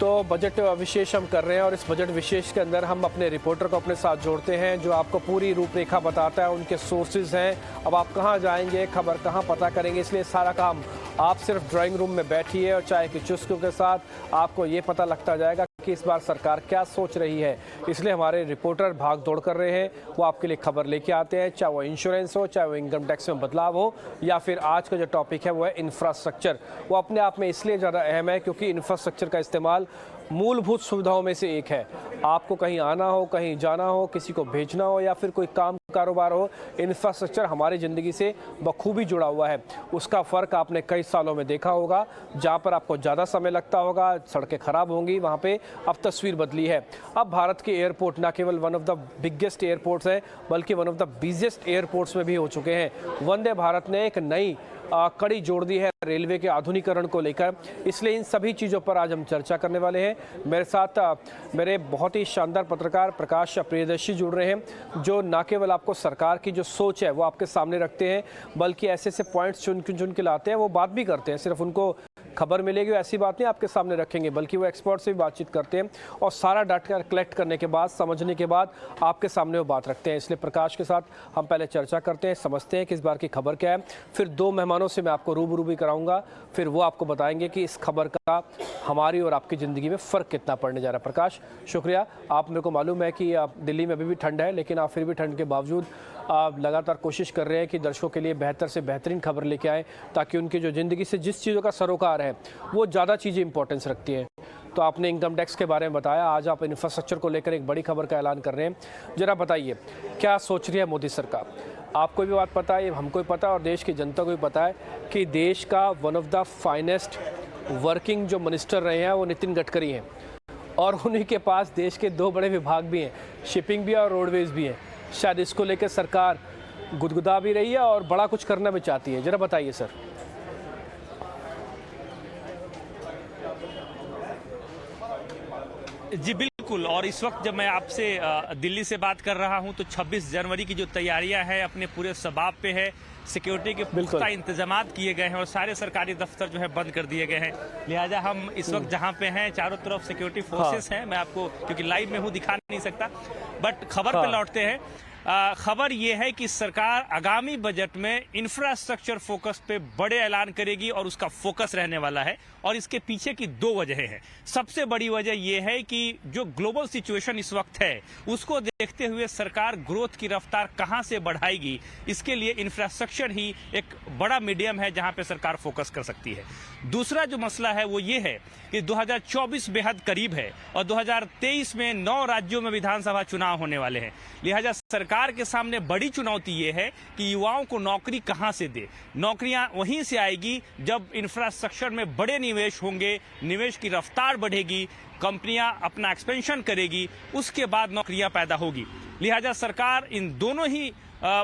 तो बजट विशेष हम कर रहे हैं और इस बजट विशेष के अंदर हम अपने रिपोर्टर को अपने साथ जोड़ते हैं जो आपको पूरी रूपरेखा बताता है, उनके सोर्सेज हैं। अब आप कहां जाएंगे, खबर कहां पता करेंगे, इसलिए सारा काम आप सिर्फ ड्राइंग रूम में बैठिए और चाय की चुस्कियों के साथ आपको ये पता लगता जाएगा कि इस बार सरकार क्या सोच रही है। इसलिए हमारे रिपोर्टर भाग दौड़ कर रहे हैं, वो आपके लिए खबर लेके आते हैं, चाहे वो इंश्योरेंस हो, चाहे वो इनकम टैक्स में बदलाव हो, या फिर आज का जो टॉपिक है वो है इंफ्रास्ट्रक्चर। वो अपने आप में इसलिए ज़्यादा अहम है क्योंकि इंफ्रास्ट्रक्चर का इस्तेमाल मूलभूत सुविधाओं में से एक है। आपको कहीं आना हो, कहीं जाना हो, किसी को भेजना हो या फिर कोई काम कारोबार हो, इंफ्रास्ट्रक्चर हमारी ज़िंदगी से बखूबी जुड़ा हुआ है। उसका फ़र्क आपने कई सालों में देखा होगा। जहाँ पर आपको ज़्यादा समय लगता होगा, सड़कें ख़राब होंगी, वहाँ पे अब तस्वीर बदली है। अब भारत के एयरपोर्ट न केवल one of the biggest airports हैं बल्कि one of the busiest airports में भी हो चुके हैं। वंदे भारत ने एक नई कड़ी जोड़ दी है रेलवे के आधुनिकीकरण को लेकर। इसलिए इन सभी चीज़ों पर आज हम चर्चा करने वाले हैं। मेरे साथ मेरे बहुत ही शानदार पत्रकार प्रकाश प्रियदर्शी जुड़ रहे हैं जो न केवल आपको सरकार की जो सोच है वो आपके सामने रखते हैं बल्कि ऐसे ऐसे पॉइंट्स चुन के लाते हैं, वो बात भी करते हैं। सिर्फ उनको खबर मिलेगी ऐसी बात नहीं आपके सामने रखेंगे, बल्कि वो एक्सपर्ट से भी बातचीत करते हैं और सारा डाटा कलेक्ट करने के बाद, समझने के बाद आपके सामने वो बात रखते हैं। इसलिए प्रकाश के साथ हम पहले चर्चा करते हैं, समझते हैं कि इस बार की खबर क्या है। फिर दो मेहमानों से मैं आपको रूबरू भी कराऊंगा, फिर वो आपको बताएंगे कि इस खबर का हमारी और आपकी ज़िंदगी में फ़र्क कितना पड़ने जा रहा है। प्रकाश, शुक्रिया। आप, मेरे को मालूम है कि दिल्ली में अभी भी ठंड है, लेकिन आप फिर भी ठंड के बावजूद आप लगातार कोशिश कर रहे हैं कि दर्शकों के लिए बेहतर से बेहतरीन खबर लेके आएँ ताकि उनकी जो ज़िंदगी से जिस चीज़ों का सरोकार है वो ज़्यादा चीज़ें इंपॉर्टेंस रखती हैं। तो आपने इनकम टैक्स के बारे में बताया, आज आप इंफ्रास्ट्रक्चर को लेकर एक बड़ी खबर का ऐलान कर रहे हैं। ज़रा बताइए क्या सोच रही है मोदी सरकार? आपको भी बात पता है, हमको भी पता है और देश की जनता को भी पता है कि देश का one of the finest working जो मिनिस्टर रहे हैं वो नितिन गडकरी हैं और उन्हीं के पास देश के दो बड़े विभाग भी हैं, शिपिंग भी और रोडवेज भी हैं। शायद इसको लेकर सरकार गुदगुदा भी रही है और बड़ा कुछ करना भी चाहती है। ज़रा बताइए सर। जी बिल्कुल, और इस वक्त जब मैं आपसे दिल्ली से बात कर रहा हूं तो 26 जनवरी की जो तैयारियां हैं अपने पूरे शबाब पे है। सिक्योरिटी के पुख्ता इंतजामात किए गए हैं और सारे सरकारी दफ्तर जो है बंद कर दिए गए हैं। लिहाजा हम इस वक्त जहां पे हैं चारों तरफ सिक्योरिटी फोर्सेस हैं। मैं आपको क्योंकि लाइव में हूं दिखा नहीं सकता, बट खबर पे लौटते हैं। खबर यह है कि सरकार आगामी बजट में इंफ्रास्ट्रक्चर फोकस पे बड़े ऐलान करेगी और उसका फोकस रहने वाला है। और इसके पीछे की दो वजहें हैं। सबसे बड़ी वजह यह है कि जो ग्लोबल सिचुएशन इस वक्त है उसको देखते हुए सरकार ग्रोथ की रफ्तार कहां से बढ़ाएगी, इसके लिए इंफ्रास्ट्रक्चर ही एक बड़ा मीडियम है जहां पे सरकार फोकस कर सकती है। दूसरा जो मसला है वो ये है कि 2024 बेहद करीब है और 2023 में 9 राज्यों में विधानसभा चुनाव होने वाले हैं। लिहाजा सरकार के सामने बड़ी चुनौती ये है कि युवाओं को नौकरी कहां से दे। नौकरियां वहीं से आएगी जब इंफ्रास्ट्रक्चर में बड़े निवेश होंगे, निवेश की रफ्तार बढ़ेगी, कंपनियां अपना एक्सपेंशन करेगी, उसके बाद नौकरियां पैदा होगी। लिहाजा सरकार इन दोनों ही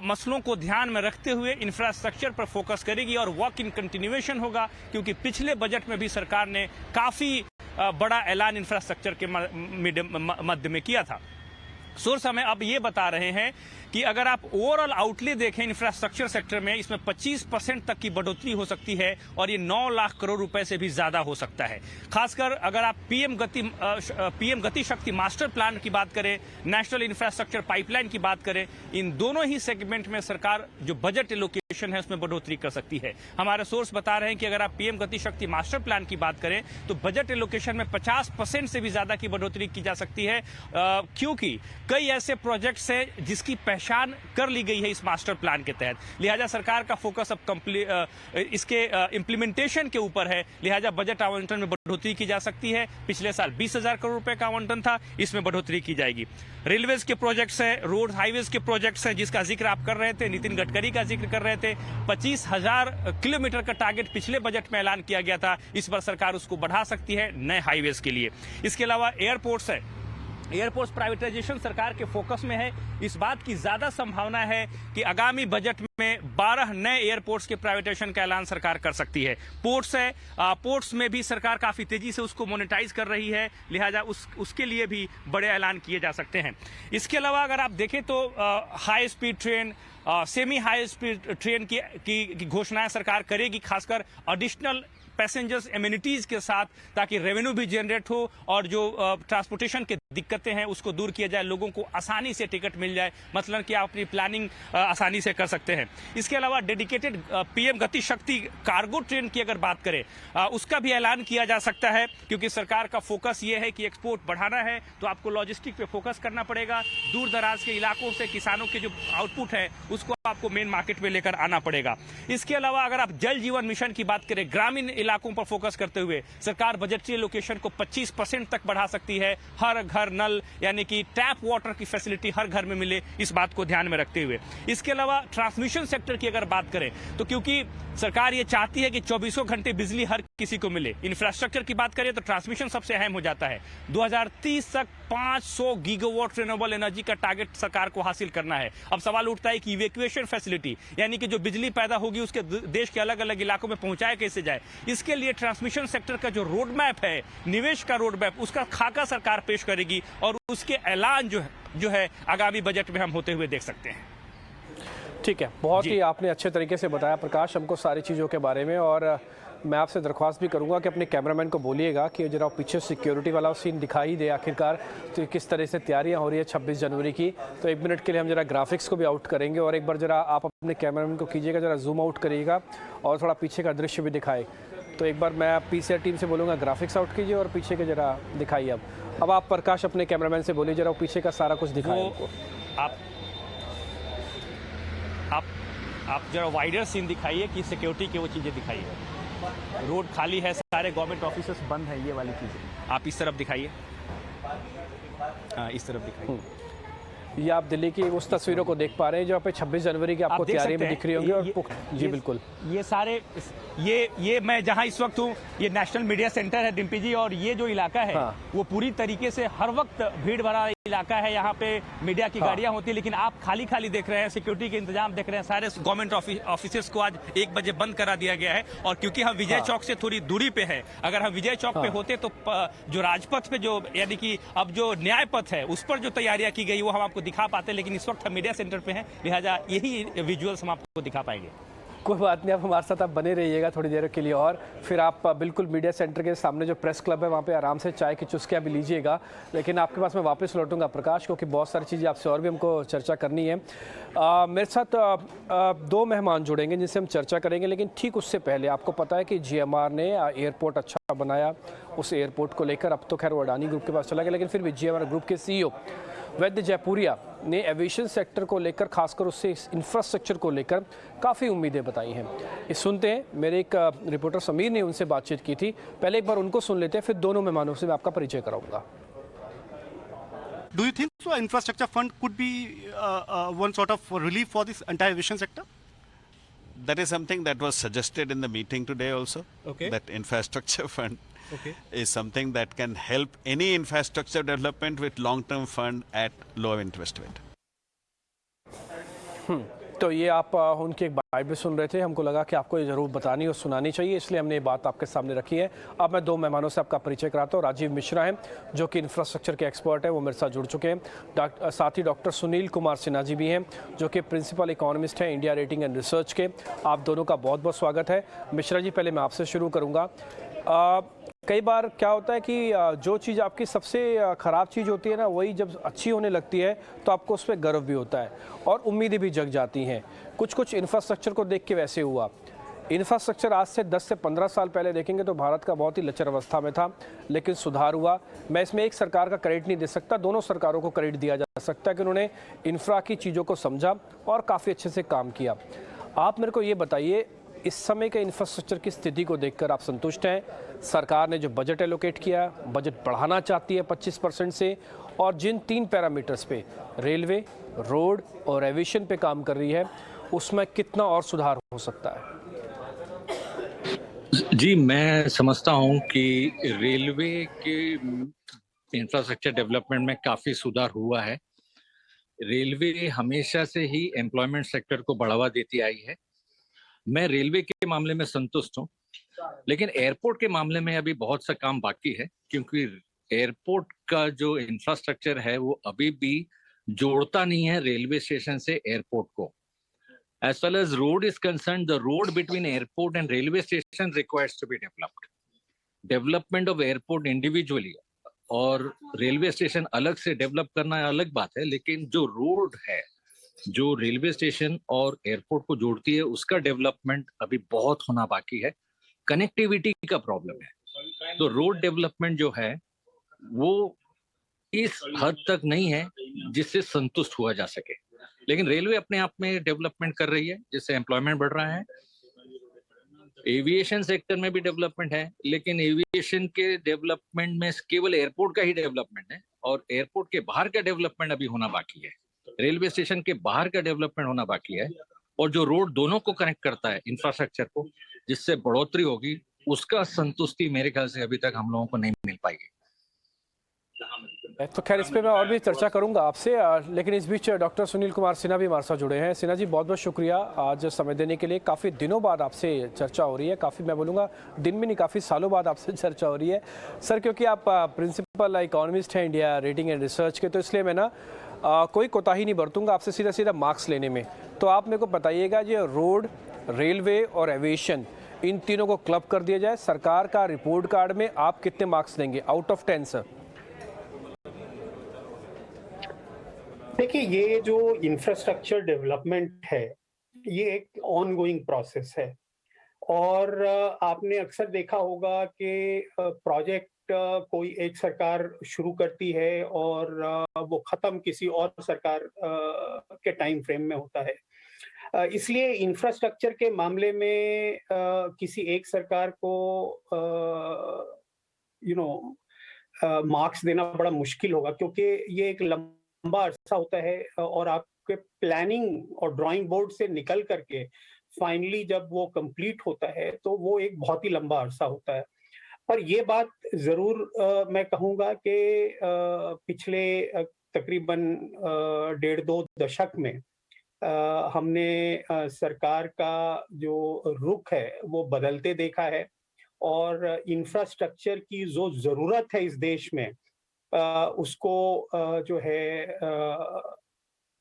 मसलों को ध्यान में रखते हुए इंफ्रास्ट्रक्चर पर फोकस करेगी और वर्क इन कंटिन्यूएशन होगा, क्योंकि पिछले बजट में भी सरकार ने काफी बड़ा ऐलान इंफ्रास्ट्रक्चर के मध्य में किया था। सोर्स हमें अब ये बता रहे हैं कि अगर आप ओवरऑल आउटले देखें इंफ्रास्ट्रक्चर सेक्टर में, इसमें 25% तक की बढ़ोतरी हो सकती है और ये 9 लाख करोड़ रुपए से भी ज्यादा हो सकता है। खासकर अगर आप पीएम गति शक्ति मास्टर प्लान की बात करें, नेशनल इंफ्रास्ट्रक्चर पाइपलाइन की बात करें, इन दोनों ही सेगमेंट में सरकार जो बजट एलोकेशन है उसमें बढ़ोतरी कर सकती है। हमारे सोर्स बता रहे हैं कि अगर आप पीएम गति शक्ति मास्टर प्लान की बात करें तो बजट एलोकेशन में 50% से भी ज्यादा की बढ़ोतरी की जा सकती है, क्योंकि कई ऐसे प्रोजेक्ट्स हैं जिसकी पहचान कर ली गई है इस मास्टर प्लान के तहत। लिहाजा सरकार का फोकस अब इसके इम्प्लीमेंटेशन के ऊपर है। लिहाजा बजट आवंटन में बढ़ोतरी की जा सकती है। पिछले साल 20,000 करोड़ रुपए का आवंटन था, इसमें बढ़ोतरी की जाएगी। रेलवेज के प्रोजेक्ट्स हैं, रोड हाईवेज के प्रोजेक्ट्स हैं जिसका जिक्र आप कर रहे थे, नितिन गडकरी का जिक्र कर रहे थे। 25,000 किलोमीटर का टारगेट पिछले बजट में ऐलान किया गया था, इस बार सरकार उसको बढ़ा सकती है नए हाईवेज के लिए। इसके अलावा एयरपोर्ट्स है, एयरपोर्ट्स प्राइवेटाइजेशन सरकार के फोकस में है। इस बात की ज्यादा संभावना है कि आगामी बजट में 12 नए एयरपोर्ट्स के प्राइवेटाइजेशन का ऐलान सरकार कर सकती है। पोर्ट्स है, पोर्ट्स में भी सरकार काफी तेजी से उसको मोनेटाइज कर रही है, लिहाजा उसके लिए भी बड़े ऐलान किए जा सकते हैं। इसके अलावा अगर आप देखें तो high speed train, semi high speed train की घोषणाएं सरकार करेगी, खासकर एडिशनल पैसेंजर्स एमिनिटीज के साथ, ताकि रेवेन्यू भी जनरेट हो और जो ट्रांसपोर्टेशन की दिक्कतें हैं उसको दूर किया जाए, लोगों को आसानी से टिकट मिल जाए, मतलब कि आप अपनी प्लानिंग आसानी से कर सकते हैं। इसके अलावा डेडिकेटेड पीएम गति शक्ति कार्गो ट्रेन की अगर बात करें, उसका भी ऐलान किया जा सकता है, क्योंकि सरकार का फोकस ये है कि एक्सपोर्ट बढ़ाना है तो आपको लॉजिस्टिक पे फोकस करना पड़ेगा। दूर दराज के इलाकों से किसानों के जो आउटपुट है उसको आपको मेन मार्केट में लेकर आना पड़ेगा। इसके अलावा अगर आप जल जीवन मिशन की बात करें, ग्रामीण इलाकों पर फोकस करते हुए सरकार बजटीय लोकेशन को 25% तक बढ़ा सकती है। हर घर नल यानी कि टैप वाटर की फैसिलिटी हर घर में मिले, इस बात को ध्यान में रखते हुए। इसके अलावा ट्रांसमिशन सेक्टर की अगर बात करें तो क्योंकि सरकार ये चाहती है कि 24 घंटे बिजली हर किसी को मिले, इंफ्रास्ट्रक्चर की बात करें तो ट्रांसमिशन सबसे अहम हो जाता है। 2030 तक 500 गीगावाट रिन्यूएबल एनर्जी का टारगेट सरकार को हासिल करना है। अब सवाल उठता है कि इवैक्यूएशन फैसिलिटी यानी कि जो बिजली पैदा होगी उसके देश के अलग अलग इलाकों में पहुंचाया कैसे जाए। इसके लिए ट्रांसमिशन सेक्टर का जो रोड मैप है, निवेश का रोड मैप, उसका खाका सरकार पेश करेगी और उसके ऐलान जो है आगामी बजट में हम होते हुए देख सकते हैं। ठीक है, बहुत ही आपने अच्छे तरीके से बताया प्रकाश हमको सारी चीज़ों के बारे में। और मैं आपसे दरख्वास्त भी करूंगा कि अपने कैमरामैन को बोलिएगा कि जरा पीछे सिक्योरिटी वाला सीन दिखाई दे आखिरकार, तो किस तरह से तैयारियां हो रही है 26 जनवरी की। तो 1 मिनट के लिए हम जरा ग्राफिक्स को भी आउट करेंगे और एक बार जरा आप अपने कैमरामैन को कीजिएगा, जरा जूम आउट करिएगा और थोड़ा पीछे का दृश्य भी दिखाए। तो एक बार मैं पीसीआर टीम से बोलूँगा ग्राफिक्स आउट कीजिए और पीछे के जरा दिखाइए। अब आप प्रकाश अपने कैमरामैन से बोलिए, जरा पीछे का सारा कुछ दिखाइए। आप जरा वाइडर सीन दिखाइए कि सिक्योरिटी की वो चीज़ें दिखाइए। रोड खाली है, सारे गवर्नमेंट ऑफिसर्स बंद हैं, ये वाली चीज़ें आप इस तरफ दिखाइए। इस तरफ दिखाइए। ये आप दिल्ली की उस तस्वीरों को देख पा रहे हैं जो पे 26 जनवरी की आपको तैयारी में दिख रही होंगी। और जी बिल्कुल, ये सारे ये मैं जहां इस वक्त हूँ, ये नेशनल मीडिया सेंटर है डिम्पी जी, और ये जो इलाका है वो पूरी तरीके से हर वक्त भीड़ भरा इलाका है। यहाँ पे मीडिया की गाड़ियां होती है, लेकिन आप खाली खाली देख रहे हैं, सिक्योरिटी के इंतजाम देख रहे हैं। सारे गवर्नमेंट ऑफिसर्स को आज 1 बजे बंद करा दिया गया है। और क्योंकि हम विजय चौक से थोड़ी दूरी पे है, अगर हम विजय चौक पे होते तो जो राजपथ पे जो यानी कि अब जो न्याय पथ है उस पर जो तैयारियां की गई वो हम आपको दिखा पाते, लेकिन इस वक्त हम मीडिया सेंटर पे हैं, लिहाजा यही विजुअल्स हम आपको दिखा पाएंगे। कोई बात नहीं, आप हमारे साथ आप बने रहिएगा थोड़ी देर के लिए और फिर आप बिल्कुल मीडिया सेंटर के सामने जो प्रेस क्लब है वहाँ पे आराम से चाय की चुस्कियाँ भी लीजिएगा। लेकिन आपके पास मैं वापस लौटूंगा प्रकाश, क्योंकि बहुत सारी चीज़ें आपसे और भी हमको चर्चा करनी है। मेरे साथ 2 मेहमान जुड़ेंगे जिनसे हम चर्चा करेंगे, लेकिन ठीक उससे पहले आपको पता है कि GMR ने एयरपोर्ट अच्छा बनाया। उस एयरपोर्ट को लेकर अब तो खैर वो अडानी ग्रुप के पास चला गया, लेकिन फिर भी GMR ग्रुप के CEO वैद्य जयपुरिया ने एविएशन सेक्टर को लेकर, खासकर उससे इंफ्रास्ट्रक्चर को लेकर काफ़ी उम्मीदें बताई हैं। ये सुनते हैं, मेरे एक रिपोर्टर समीर ने उनसे बातचीत की थी। पहले एक बार उनको सुन लेते हैं, फिर दोनों मेहमानों से मैं आपका परिचय कराऊंगा। Do you think so infrastructure fund could be one sort of relief for this entire aviation sector? That is something that was suggested in the meeting today also. Okay. That infrastructure fund Okay. is something that can help any infrastructure development with long-term fund at low interest rate. तो ये आप उनकी एक बात भी सुन रहे थे, हमको लगा कि आपको ये ज़रूर बतानी और सुनानी चाहिए, इसलिए हमने ये बात आपके सामने रखी है। अब मैं 2 मेहमानों से आपका परिचय कराता हूँ। राजीव मिश्रा हैं जो कि इंफ्रास्ट्रक्चर के एक्सपर्ट हैं, वो मेरे साथ जुड़ चुके हैं। साथ ही डॉक्टर सुनील कुमार सिन्हा जी भी हैं जो कि प्रिंसिपल इकोनॉमिस्ट हैं इंडिया रेटिंग एंड रिसर्च के। आप दोनों का बहुत बहुत स्वागत है। मिश्रा जी, पहले मैं आपसे शुरू करूँगा। कई बार क्या होता है कि जो चीज़ आपकी सबसे ख़राब चीज़ होती है ना, वही जब अच्छी होने लगती है तो आपको उस पर गर्व भी होता है और उम्मीदें भी जग जाती हैं। कुछ इंफ्रास्ट्रक्चर को देख के वैसे हुआ। इंफ्रास्ट्रक्चर आज से 10 से 15 साल पहले देखेंगे तो भारत का बहुत ही लचर अवस्था में था, लेकिन सुधार हुआ। मैं इसमें एक सरकार का क्रेडिट नहीं दे सकता, दोनों सरकारों को क्रेडिट दिया जा सकता है कि उन्होंने इंफ्रा की चीज़ों को समझा और काफ़ी अच्छे से काम किया। आप मेरे को ये बताइए, इस समय के इंफ्रास्ट्रक्चर की स्थिति को देखकर आप संतुष्ट हैं? सरकार ने जो बजट एलोकेट किया, बजट बढ़ाना चाहती है 25% से, और जिन 3 पैरामीटर्स पे रेलवे, रोड और एविएशन पे काम कर रही है, उसमें कितना और सुधार हो सकता है? जी, मैं समझता हूं कि रेलवे के इंफ्रास्ट्रक्चर डेवलपमेंट में काफी सुधार हुआ है। रेलवे हमेशा से ही एम्प्लॉयमेंट सेक्टर को बढ़ावा देती आई है। मैं रेलवे के मामले में संतुष्ट हूं, लेकिन एयरपोर्ट के मामले में अभी बहुत सा काम बाकी है, क्योंकि एयरपोर्ट का जो इंफ्रास्ट्रक्चर है वो अभी भी जोड़ता नहीं है रेलवे स्टेशन से एयरपोर्ट को। As far as road is concerned, the road between airport and railway station requires to be developed. Development of airport individually और रेलवे स्टेशन अलग से डेवलप करना अलग बात है, लेकिन जो रोड है जो रेलवे स्टेशन और एयरपोर्ट को जोड़ती है उसका डेवलपमेंट अभी बहुत होना बाकी है. कनेक्टिविटी का प्रॉब्लम है, तो रोड डेवलपमेंट जो है वो इस हद तक नहीं है जिससे संतुष्ट हुआ जा सके. लेकिन रेलवे अपने आप में डेवलपमेंट कर रही है जिससे एम्प्लॉयमेंट बढ़ रहा है. एविएशन सेक्टर में भी डेवलपमेंट है, लेकिन एविएशन के डेवलपमेंट में केवल एयरपोर्ट का ही डेवलपमेंट है और एयरपोर्ट के बाहर का डेवलपमेंट अभी होना बाकी है. रेलवे स्टेशन के बाहर का डेवलपमेंट होना बाकी है और जो रोड दोनों को कनेक्ट करता है इंफ्रास्ट्रक्चर को, जिससे बढ़ोतरी होगी, उसका संतुष्टि मेरे ख्याल से अभी तक हम लोगों को नहीं मिल पाएगी. तो खैर इस पे मैं और भी चर्चा करूंगा आपसे, लेकिन इस बीच डॉक्टर सुनील कुमार सिन्हा भी हमारे साथ जुड़े हैं. सिन्हा जी, बहुत बहुत शुक्रिया आज समय देने के लिए. काफ़ी दिनों बाद आपसे चर्चा हो रही है, काफ़ी मैं बोलूँगा दिन में नहीं, काफ़ी सालों बाद आपसे चर्चा हो रही है सर, क्योंकि आप प्रिंसिपल इकोनॉमिस्ट हैं इंडिया रेटिंग एंड रिसर्च के, तो इसलिए मैं ना कोई कोताही नहीं बरतूंगा आपसे सीधा सीधा मार्क्स लेने में. तो आप मेरे को बताइएगा, ये रोड, रेलवे और एविएशन, इन तीनों को क्लब कर दिया जाए, सरकार का रिपोर्ट कार्ड में आप कितने मार्क्स देंगे आउट ऑफ 10 सर? देखिए, ये जो इंफ्रास्ट्रक्चर डेवलपमेंट है ये एक ऑनगोइंग प्रोसेस है और आपने अक्सर देखा होगा कि प्रोजेक्ट कोई एक सरकार शुरू करती है और वो खत्म किसी और सरकार के टाइम फ्रेम में होता है. इसलिए इंफ्रास्ट्रक्चर के मामले में किसी एक सरकार को मार्क्स देना बड़ा मुश्किल होगा, क्योंकि ये एक लंबा अरसा होता है और आपके प्लानिंग और ड्राइंग बोर्ड से निकल करके फाइनली जब वो कंप्लीट होता है तो वो एक बहुत ही लंबा अरसा होता है. पर ये बात जरूर मैं कहूँगा कि पिछले तकरीबन 1.5-2 दशक में हमने सरकार का जो रुख है वो बदलते देखा है और इंफ्रास्ट्रक्चर की जो जरूरत है इस देश में उसको जो है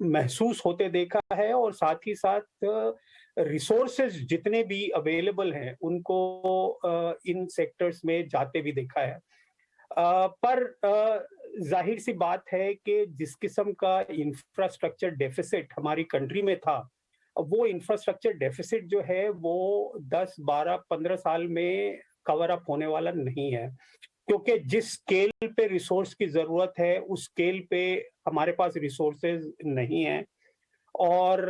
महसूस होते देखा है और साथ ही साथ रिसोर्सेज जितने भी अवेलेबल हैं उनको इन सेक्टर्स में जाते भी देखा है. पर जाहिर सी बात है कि जिस किस्म का इंफ्रास्ट्रक्चर डेफिसिट हमारी कंट्री में था, वो इंफ्रास्ट्रक्चर डेफिसिट जो है वो 10, 12, 15 साल में कवर अप होने वाला नहीं है, क्योंकि जिस स्केल पे रिसोर्स की जरूरत है उस स्केल पे हमारे पास रिसोर्सेज नहीं है. और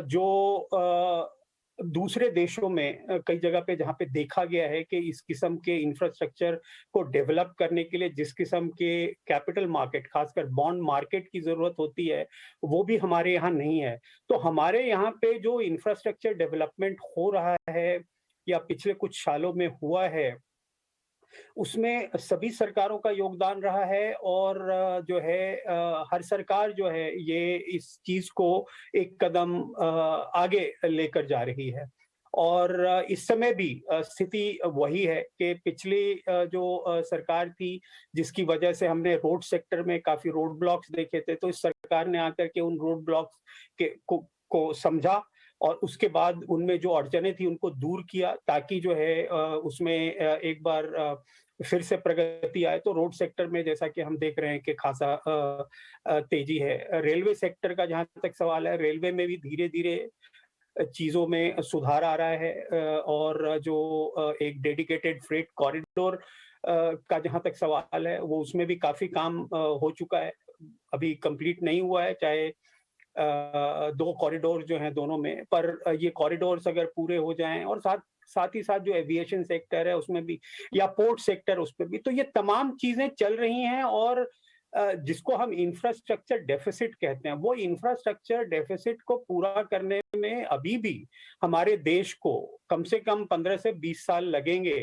जो दूसरे देशों में कई जगह पे जहाँ पे देखा गया है कि इस किस्म के इंफ्रास्ट्रक्चर को डेवलप करने के लिए जिस किस्म के कैपिटल मार्केट, खासकर बॉन्ड मार्केट की जरूरत होती है, वो भी हमारे यहाँ नहीं है. तो हमारे यहाँ पे जो इंफ्रास्ट्रक्चर डेवलपमेंट हो रहा है या पिछले कुछ सालों में हुआ है, उसमें सभी सरकारों का योगदान रहा है और जो है हर सरकार जो है ये इस चीज को एक कदम आगे लेकर जा रही है. और इस समय भी स्थिति वही है कि पिछली जो सरकार थी, जिसकी वजह से हमने रोड सेक्टर में काफी रोड ब्लॉक्स देखे थे, तो इस सरकार ने आकर के उन रोड ब्लॉक्स को समझा और उसके बाद उनमें जो अड़चने थी उनको दूर किया, ताकि जो है उसमें एक बार फिर से प्रगति आए. तो रोड सेक्टर में जैसा कि हम देख रहे हैं कि खासा तेजी है. रेलवे सेक्टर का जहां तक सवाल है, रेलवे में भी धीरे धीरे चीजों में सुधार आ रहा है और जो एक डेडिकेटेड फ्रेट कॉरिडोर का जहां तक सवाल है, वो उसमें भी काफी काम हो चुका है, अभी कंप्लीट नहीं हुआ है, चाहे 2 कॉरिडोर जो हैं दोनों में, पर ये कॉरिडोर्स अगर पूरे हो जाएं और साथ ही साथ जो एविएशन सेक्टर है उसमें भी या पोर्ट सेक्टर उसमें भी, तो ये तमाम चीजें चल रही हैं. और जिसको हम इंफ्रास्ट्रक्चर डेफिसिट कहते हैं, वो इंफ्रास्ट्रक्चर डेफिसिट को पूरा करने में अभी भी हमारे देश को कम से कम 15 से 20 साल लगेंगे.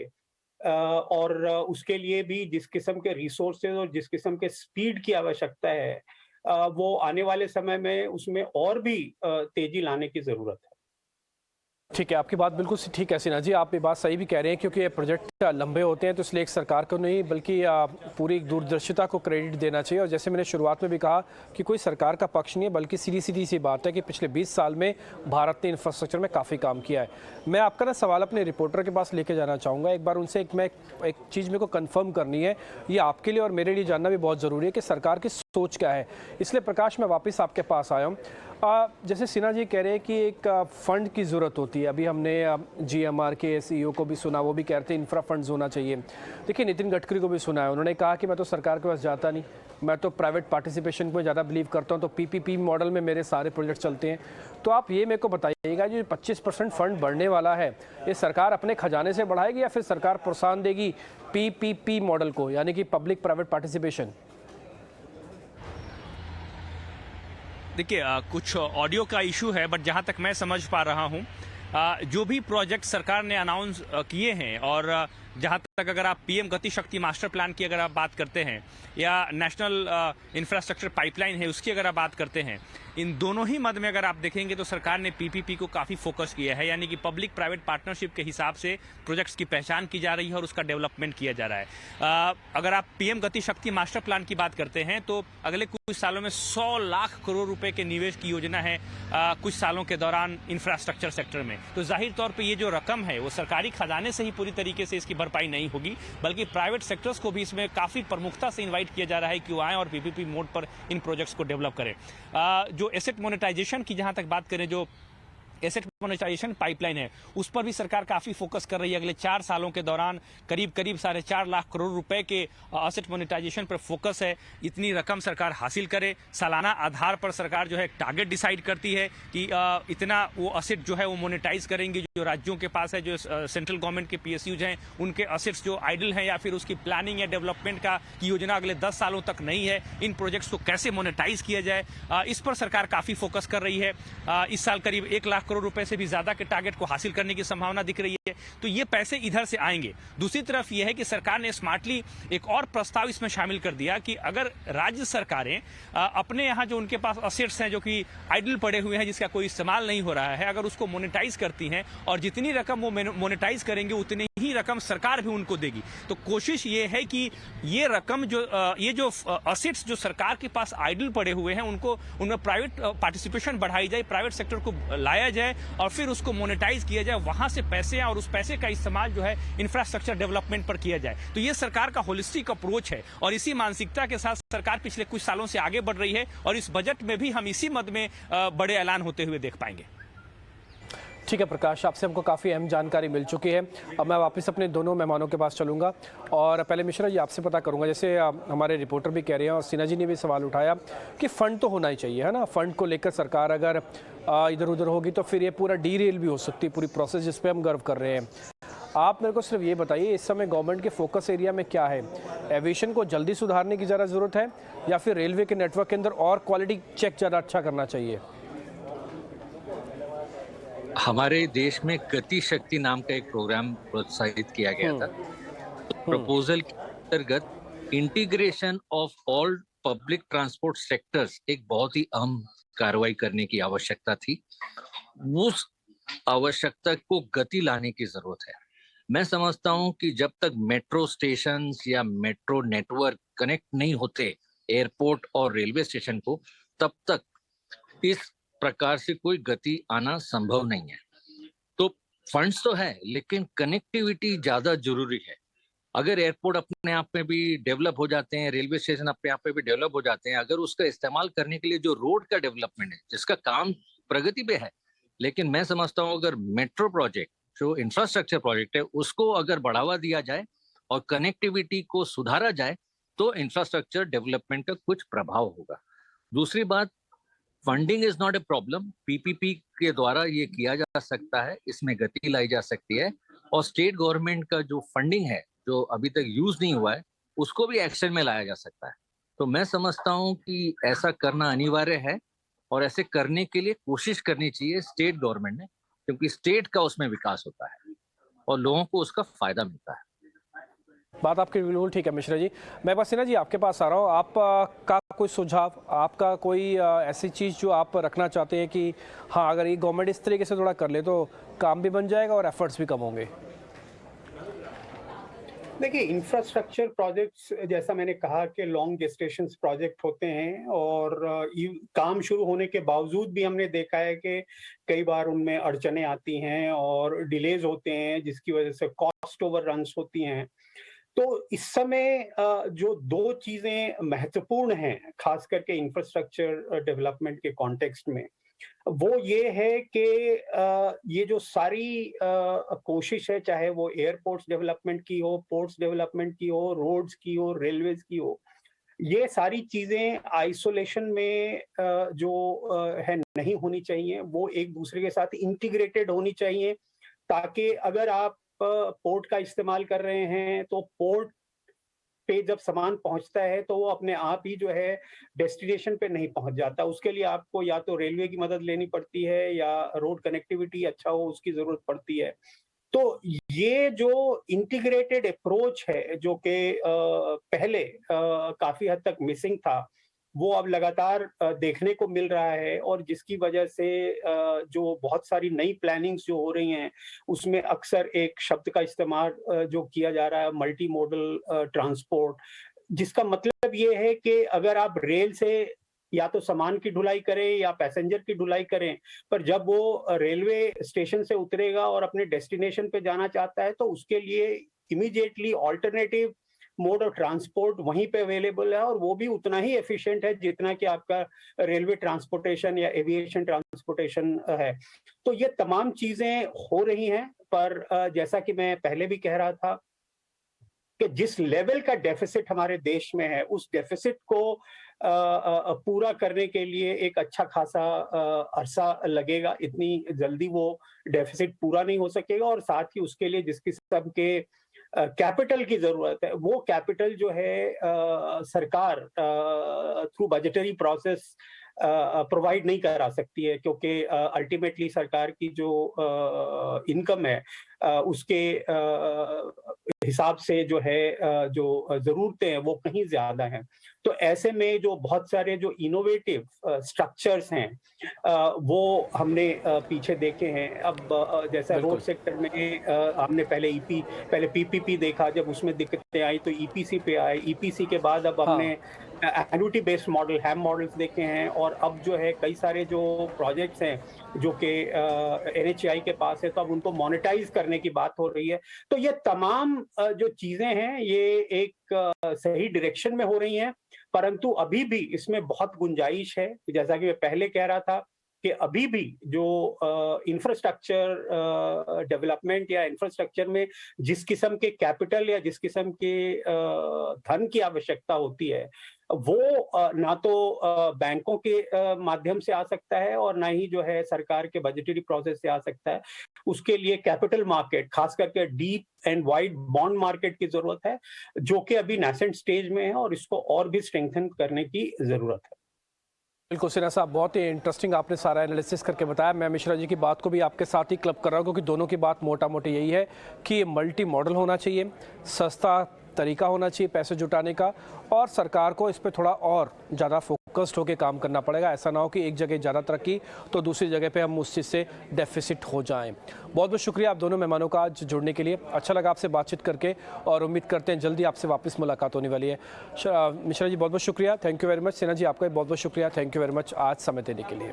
और उसके लिए भी जिस किस्म के रिसोर्सेज और जिस किस्म के स्पीड की आवश्यकता है, वो आने वाले समय में उसमें और भी तेजी लाने की जरूरत है. ठीक है, आपकी बात बिल्कुल ठीक है सिन्हा जी, आप ये बात सही भी कह रहे हैं क्योंकि ये प्रोजेक्ट लंबे होते हैं तो इसलिए एक सरकार को नहीं बल्कि पूरी दूरदर्शिता को क्रेडिट देना चाहिए। और जैसे मैंने शुरुआत में भी कहा कि कोई सरकार का पक्ष नहीं है बल्कि सीधी सीधी सी बात है कि पिछले 20 साल में भारत ने इंफ्रास्ट्रक्चर में काफ़ी काम किया है। मैं आपका ना सवाल अपने रिपोर्टर के पास लेके जाना चाहूँगा, एक बार उनसे एक चीज़ मेरे को कन्फर्म करनी है, ये आपके लिए और मेरे लिए जानना भी बहुत ज़रूरी है कि सरकार की सोच क्या है। इसलिए प्रकाश मैं वापस आपके पास आया हूँ। जैसे सिन्हा जी कह रहे हैं कि एक फ़ंड की ज़रूरत होती है, अभी हमने GMR के CEO को भी सुना, वो भी कहते हैं इंफ्रा फंड्स होना चाहिए। देखिए नितिन गडकरी को भी सुना है, उन्होंने कहा कि मैं तो सरकार के पास जाता नहीं, मैं तो प्राइवेट पार्टिसिपेशन को ज़्यादा बिलीव करता हूँ, तो PPP मॉडल में मेरे सारे प्रोजेक्ट चलते हैं। तो आप ये मेरे को बताइएगा जो 25% फंड बढ़ने वाला है, ये सरकार अपने खजाने से बढ़ाएगी या फिर सरकार प्रोत्साहन देगी PPP मॉडल को, यानी कि पब्लिक प्राइवेट पार्टिसिपेशन? देखिए कुछ ऑडियो का इशू है, बट जहां तक मैं समझ पा रहा हूं जो भी प्रोजेक्ट सरकार ने अनाउंस किए हैं और जहां तक अगर आप PM गति शक्ति मास्टर प्लान की अगर आप बात करते हैं या नेशनल इंफ्रास्ट्रक्चर पाइपलाइन है उसकी अगर आप बात करते हैं, इन दोनों ही मद में अगर आप देखेंगे तो सरकार ने PPP को काफी फोकस किया है, यानी कि पब्लिक प्राइवेट पार्टनरशिप के हिसाब से प्रोजेक्ट्स की पहचान की जा रही है और उसका डेवलपमेंट किया जा रहा है। अगर आप PM गति शक्ति मास्टर प्लान की बात करते हैं तो अगले कुछ सालों में 100 लाख करोड़ रुपए के निवेश की योजना है कुछ सालों के दौरान इंफ्रास्ट्रक्चर सेक्टर में। तो जाहिर तौर पर ये जो रकम है वो सरकारी खजाने से ही पूरी तरीके से इसकी भरपाई नहीं होगी, बल्कि प्राइवेट सेक्टर्स को भी इसमें काफी प्रमुखता से इनवाइट किया जा रहा है कि वो आए और PPP मोड पर इन प्रोजेक्ट्स को डेवलप करें। जो एसेट मोनेटाइजेशन की जहां तक बात करें, जो एसेट मोनेटाइजेशन पाइपलाइन है उस पर भी सरकार काफी फोकस कर रही है। अगले 4 सालों के दौरान करीब 4.5 लाख करोड़ रुपए के एसेट मोनेटाइजेशन पर फोकस है। इतनी रकम सरकार हासिल करे, सालाना आधार पर सरकार जो है टारगेट डिसाइड करती है कि इतना वो एसेट जो है वो मोनेटाइज करेंगे। जो राज्यों के पास है, जो सेंट्रल गवर्नमेंट के PSUs हैं, उनके एसेट्स जो आइडल हैं या फिर उसकी प्लानिंग या डेवलपमेंट का की योजना अगले 10 सालों तक नहीं है, इन प्रोजेक्ट्स को कैसे मोनेटाइज किया जाए, इस पर सरकार काफी फोकस कर रही है। इस साल करीब 1 लाख करोड़ रुपए से भी ज्यादा के टारगेट को हासिल करने की संभावना दिख रही है। तो ये पैसे इधर से आएंगे। दूसरी तरफ यह है कि सरकार ने स्मार्टली एक और प्रस्ताव इसमें शामिल कर दिया कि अगर राज्य सरकारें अपने यहाँ जो उनके पास असेट्स हैं जो कि आइडल पड़े हुए हैं, जिसका कोई इस्तेमाल नहीं हो रहा है, अगर उसको मोनेटाइज करती हैं और जितनी रकम वो मोनेटाइज करेंगे उतनी ही रकम सरकार भी उनको देगी। तो कोशिश ये है कि ये रकम जो ये जो असेट्स जो सरकार के पास आइडल पड़े हुए हैं उनमें प्राइवेट पार्टिसिपेशन बढ़ाई जाए, प्राइवेट सेक्टर को लाया जाए और फिर उसको मोनेटाइज किया जाए, वहां से पैसे और उस पैसे का इस्तेमाल जो है इंफ्रास्ट्रक्चर डेवलपमेंट पर किया जाए। तो ये सरकार का होलिस्टिक अप्रोच है और इसी मानसिकता के साथ सरकार पिछले कुछ सालों से आगे बढ़ रही है और इस बजट में भी हम इसी मद में बड़े ऐलान होते हुए देख पाएंगे। ठीक है प्रकाश, आपसे हमको काफ़ी अहम जानकारी मिल चुकी है। अब मैं वापस अपने दोनों मेहमानों के पास चलूंगा और पहले मिश्रा जी आपसे पता करूंगा, जैसे हमारे रिपोर्टर भी कह रहे हैं और सिन्हा जी ने भी सवाल उठाया कि फ़ंड तो होना ही चाहिए, है ना। फ़ंड को लेकर सरकार अगर इधर उधर होगी तो फिर ये पूरा डीरेल भी हो सकती है पूरी प्रोसेस, जिस पर हम गर्व कर रहे हैं। आप मेरे को सिर्फ ये बताइए इस समय गवर्नमेंट के फोकस एरिया में क्या है? एविएशन को जल्दी सुधारने की ज़्यादा ज़रूरत है या फिर रेलवे के नेटवर्क के अंदर और क्वालिटी चेक ज़्यादा अच्छा करना चाहिए? हमारे देश में गति शक्ति नाम का एक प्रोग्राम प्रोत्साहित किया गया था। प्रपोजल के अंतर्गत integration of all public transport sectors एक बहुत ही अहम कार्रवाई करने की आवश्यकता थी। उस आवश्यकता को गति लाने की जरूरत है। मैं समझता हूं कि जब तक मेट्रो स्टेशन या मेट्रो नेटवर्क कनेक्ट नहीं होते एयरपोर्ट और रेलवे स्टेशन को, तब तक इस प्रकार से कोई गति आना संभव नहीं है। तो फंड्स तो है लेकिन कनेक्टिविटी ज्यादा जरूरी है। अगर एयरपोर्ट अपने आप में भी डेवलप हो जाते हैं, रेलवे स्टेशन अपने आप में भी डेवलप हो जाते हैं, अगर उसका इस्तेमाल करने के लिए जो रोड का डेवलपमेंट है जिसका काम प्रगति पे है, लेकिन मैं समझता हूँ अगर मेट्रो प्रोजेक्ट जो इंफ्रास्ट्रक्चर प्रोजेक्ट है उसको अगर बढ़ावा दिया जाए और कनेक्टिविटी को सुधारा जाए तो इंफ्रास्ट्रक्चर डेवलपमेंट का कुछ प्रभाव होगा। दूसरी बात, funding is not a problem. PPP के द्वारा ये किया जा सकता है, इसमें गति लाई जा सकती है और स्टेट गवर्नमेंट का जो फंडिंग है जो अभी तक यूज नहीं हुआ है उसको भी एक्शन में लाया जा सकता है। तो मैं समझता हूँ कि ऐसा करना अनिवार्य है और ऐसे करने के लिए कोशिश करनी चाहिए स्टेट गवर्नमेंट ने, क्योंकि स्टेट का उसमें विकास होता है और लोगों को उसका फायदा मिलता है। बात आपकी बिल्कुल ठीक है मिश्रा जी। मैं बस सिन्हा जी आपके पास आ रहा हूँ। आप कोई सुझाव, आपका कोई ऐसी चीज़ जो आप रखना चाहते हैं कि हाँ, अगर ये गवर्नमेंट इस तरीके से थोड़ा कर ले तो काम भी बन जाएगा और एफर्ट्स भी कम होंगे? देखिए, इंफ्रास्ट्रक्चर प्रोजेक्ट्स जैसा मैंने कहा कि लॉन्ग जेस्टेशन प्रोजेक्ट होते हैं और काम शुरू होने के बावजूद भी हमने देखा है कि कई बार उनमें अड़चनें आती हैं और डिलेज होते हैं, जिसकी वजह से कॉस्ट ओवररन्स होती हैं। तो इस समय जो 2 चीज़ें महत्वपूर्ण हैं, खास करके इंफ्रास्ट्रक्चर डेवलपमेंट के कॉन्टेक्स्ट में, वो ये है कि ये जो सारी कोशिश है, चाहे वो एयरपोर्ट्स डेवलपमेंट की हो, पोर्ट्स डेवलपमेंट की हो, रोड्स की हो, रेलवेज की हो, ये सारी चीजें आइसोलेशन में है नहीं होनी चाहिए। वो एक दूसरे के साथ इंटीग्रेटेड होनी चाहिए, ताकि अगर आप पोर्ट का इस्तेमाल कर रहे हैं तो पोर्ट पे जब सामान पहुंचता है तो वो अपने आप ही जो है डेस्टिनेशन पे नहीं पहुंच जाता। उसके लिए आपको या तो रेलवे की मदद लेनी पड़ती है या रोड कनेक्टिविटी अच्छा हो उसकी जरूरत पड़ती है। तो ये जो इंटीग्रेटेड अप्रोच है, जो कि पहले काफी हद तक मिसिंग था, वो अब लगातार देखने को मिल रहा है और जिसकी वजह से जो बहुत सारी नई प्लानिंग्स जो हो रही हैं, उसमें अक्सर एक शब्द का इस्तेमाल जो किया जा रहा है, मल्टी मॉडल ट्रांसपोर्ट, जिसका मतलब ये है कि अगर आप रेल से या तो सामान की ढुलाई करें या पैसेंजर की ढुलाई करें, पर जब वो रेलवे स्टेशन से उतरेगा और अपने डेस्टिनेशन पे जाना चाहता है तो उसके लिए immediately alternative mode of transport वहीं पे अवेलेबल है और वो भी उतना ही एफिशिएंट है जितना कि आपका रेलवे ट्रांसपोर्टेशन या एविएशन ट्रांसपोर्टेशन है। तो ये तमाम चीजें हो रही हैं, पर जैसा कि मैं पहले भी कह रहा था कि जिस लेवल का डेफिसिट हमारे देश में है, उस डेफिसिट को पूरा करने के लिए एक अच्छा खासा अरसा लगेगा। इतनी जल्दी वो डेफिसिट पूरा नहीं हो सकेगा और साथ ही उसके लिए जिस किस्म के कैपिटल की जरूरत है, वो कैपिटल जो है सरकार थ्रू बजटरी प्रोसेस प्रोवाइड नहीं करा सकती है, क्योंकि अल्टीमेटली सरकार की जो इनकम है उसके हिसाब से जो है जो जरूरतें हैं वो कहीं ज्यादा हैं। तो ऐसे में जो बहुत सारे जो इनोवेटिव स्ट्रक्चर्स हैं वो हमने पीछे देखे हैं। अब जैसा रोड सेक्टर में हमने पहले पीपीपी देखा, जब उसमें दिक्कतें आई तो ईपीसी पे आए, ईपीसी के बाद अब हमने एन्युटी बेस्ड मॉडल, हैम मॉडल्स देखे हैं और अब जो है कई सारे जो प्रोजेक्ट्स हैं जो कि एनएचएआई के पास है, तो अब उनको मोनेटाइज करने की बात हो रही है। तो ये तमाम जो चीजें हैं ये एक सही डायरेक्शन में हो रही हैं, परंतु अभी भी इसमें बहुत गुंजाइश है। जैसा कि मैं पहले कह रहा था कि अभी भी जो इंफ्रास्ट्रक्चर डेवलपमेंट या इंफ्रास्ट्रक्चर में जिस किस्म के कैपिटल या जिस किस्म के धन की आवश्यकता होती है, वो ना तो बैंकों के माध्यम से आ सकता है और ना ही जो है सरकार के बजटरी प्रोसेस से आ सकता है। उसके लिए कैपिटल मार्केट, खास करके deep and wide bond market की जरूरत है, जो कि अभी नेसेंट स्टेज में है और इसको और भी स्ट्रेंथन करने की जरूरत है। बिल्कुल सिन्हा साहब, बहुत ही इंटरेस्टिंग आपने सारा एनालिसिस करके बताया। मैं मिश्रा जी की बात को भी आपके साथ ही क्लब कर रहा हूँ, क्योंकि दोनों की बात मोटा मोटी यही है कि ये मल्टी मॉडल होना चाहिए, सस्ता तरीका होना चाहिए पैसे जुटाने का, और सरकार को इस पर थोड़ा और ज़्यादा फोकस्ड होकर काम करना पड़ेगा। ऐसा ना हो कि एक जगह ज़्यादा तरक्की तो दूसरी जगह पे हम उस चीज़ से डेफिसिट हो जाएं। बहुत बहुत शुक्रिया आप दोनों मेहमानों का आज जुड़ने के लिए। अच्छा लगा आपसे बातचीत करके और उम्मीद करते हैं जल्दी आपसे वापस मुलाकात होने वाली है। मिश्रा जी बहुत बहुत शुक्रिया, thank you very much. Sinha ji आपका भी बहुत बहुत शुक्रिया, थैंक यू वेरी मच आज समय देने के लिए।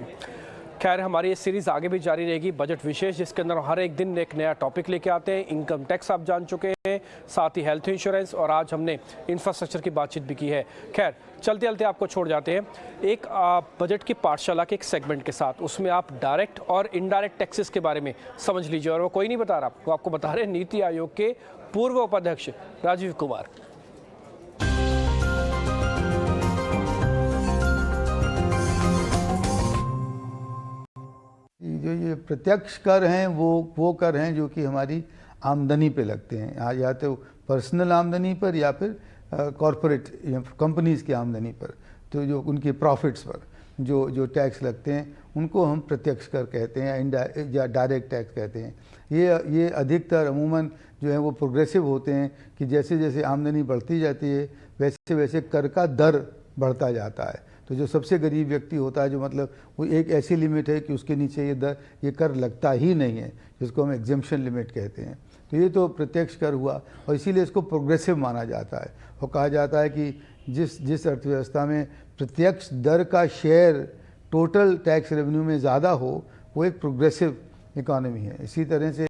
खैर, हमारी ये सीरीज़ आगे भी जारी रहेगी, बजट विशेष, जिसके अंदर हर एक दिन एक नया टॉपिक लेके आते हैं। इनकम टैक्स आप जान चुके हैं, साथ ही हेल्थ इंश्योरेंस, और आज हमने इंफ्रास्ट्रक्चर की बातचीत भी की है। खैर, चलते चलते आपको छोड़ जाते हैं एक बजट की पाठशाला के एक सेगमेंट के साथ। उसमें आप डायरेक्ट और इनडायरेक्ट टैक्सेस के बारे में समझ लीजिए, और वो कोई नहीं बता रहा, वो आपको बता रहे हैं नीति आयोग के पूर्व उपाध्यक्ष राजीव कुमार। जो ये प्रत्यक्ष कर हैं वो कर हैं जो कि हमारी आमदनी पे लगते हैं, या तो पर्सनल आमदनी पर या फिर कॉरपोरेट कंपनीज की आमदनी पर। तो जो उनके प्रॉफिट्स पर जो टैक्स लगते हैं उनको हम प्रत्यक्ष कर कहते हैं या डायरेक्ट टैक्स कहते हैं। ये अधिकतर अमूमन जो है वो प्रोग्रेसिव होते हैं कि जैसे जैसे आमदनी बढ़ती जाती है वैसे वैसे कर का दर बढ़ता जाता है। तो जो सबसे गरीब व्यक्ति होता है, जो मतलब वो एक ऐसी लिमिट है कि उसके नीचे ये कर लगता ही नहीं है, जिसको हम एग्जेम्पशन लिमिट कहते हैं। तो ये तो प्रत्यक्ष कर हुआ, और इसीलिए इसको प्रोग्रेसिव माना जाता है। वो कहा जाता है कि जिस अर्थव्यवस्था में प्रत्यक्ष दर का शेयर टोटल टैक्स रेवेन्यू में ज़्यादा हो, वो एक प्रोग्रेसिव इकोनॉमी है। इसी तरह से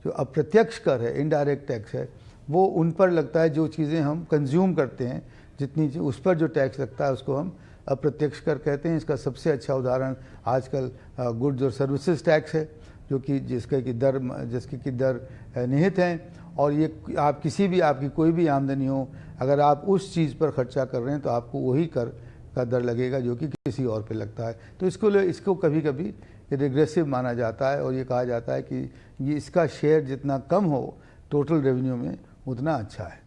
जो अप्रत्यक्ष कर है, इनडायरेक्ट टैक्स है, वो उन पर लगता है जो चीज़ें हम कंज्यूम करते हैं, जितनी उस पर जो टैक्स लगता है उसको हम अप्रत्यक्ष कर कहते हैं। इसका सबसे अच्छा उदाहरण आजकल गुड्स और सर्विसेज टैक्स है, जो कि जिसकी की दर निहित हैं, और ये आप किसी भी आपकी कोई भी आमदनी हो, अगर आप उस चीज़ पर खर्चा कर रहे हैं तो आपको वही कर का दर लगेगा जो कि किसी और पे लगता है। तो इसको कभी कभी रिग्रेसिव माना जाता है, और ये कहा जाता है कि ये इसका शेयर जितना कम हो टोटल रेवेन्यू में, उतना अच्छा है।